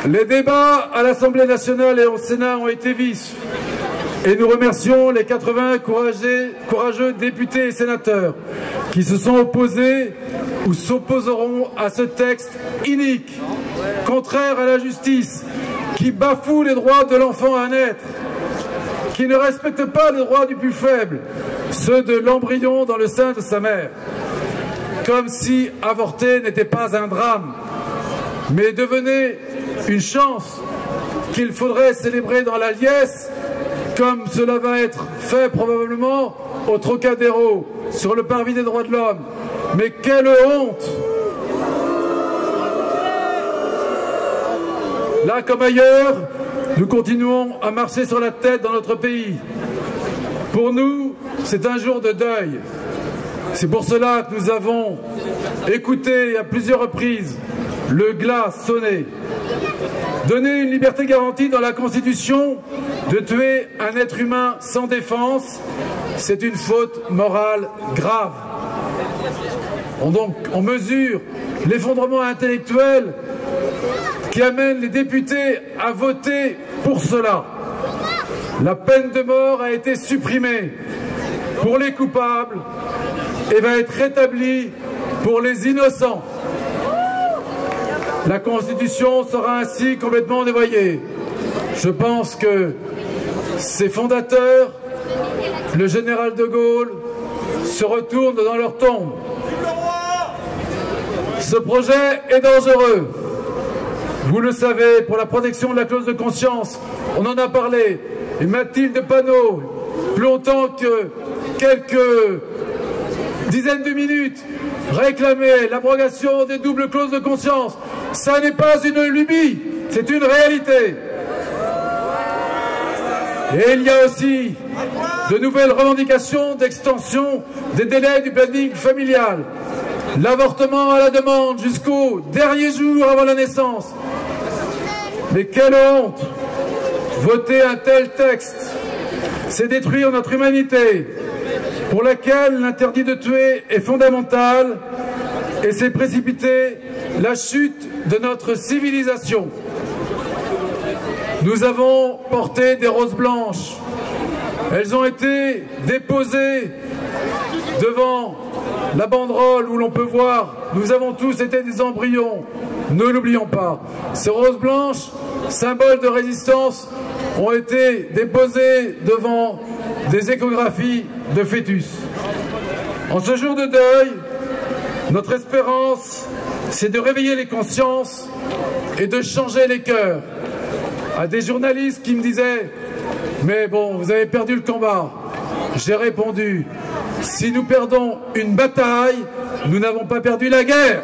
Les débats à l'Assemblée nationale et au Sénat ont été vifs et nous remercions les 80 courageux députés et sénateurs qui se sont opposés ou s'opposeront à ce texte inique, contraire à la justice, qui bafoue les droits de l'enfant à naître, qui ne respecte pas les droits du plus faible, ceux de l'embryon dans le sein de sa mère, comme si avorter n'était pas un drame, mais devenait une chance qu'il faudrait célébrer dans la liesse, comme cela va être fait probablement au Trocadéro, sur le parvis des droits de l'homme. Mais quelle honte! Là comme ailleurs, nous continuons à marcher sur la tête dans notre pays. Pour nous, c'est un jour de deuil. C'est pour cela que nous avons écouté à plusieurs reprises le glas sonner. Donner une liberté garantie dans la Constitution de tuer un être humain sans défense, c'est une faute morale grave. On mesure l'effondrement intellectuel qui amène les députés à voter pour cela. La peine de mort a été supprimée pour les coupables et va être rétablie pour les innocents. La Constitution sera ainsi complètement dévoyée. Je pense que ses fondateurs, le général de Gaulle, se retournent dans leur tombe. Ce projet est dangereux. Vous le savez, pour la protection de la clause de conscience, on en a parlé. Et Mathilde Panot, plus longtemps que quelques dizaines de minutes, réclamait l'abrogation des doubles clauses de conscience. Ça n'est pas une lubie, c'est une réalité. Et il y a aussi de nouvelles revendications d'extension des délais du planning familial. L'avortement à la demande jusqu'au dernier jour avant la naissance. Mais quelle honte! Voter un tel texte, c'est détruire notre humanité, pour laquelle l'interdit de tuer est fondamental, et c'est précipiter la chute de notre civilisation. Nous avons porté des roses blanches. Elles ont été déposées devant la banderole où l'on peut voir « Nous avons tous été des embryons ». Ne l'oublions pas. Ces roses blanches, symboles de résistance, ont été déposées devant des échographies de fœtus. En ce jour de deuil, notre espérance, c'est de réveiller les consciences et de changer les cœurs. À des journalistes qui me disaient « Mais bon, vous avez perdu le combat », j'ai répondu « Si nous perdons une bataille, nous n'avons pas perdu la guerre ».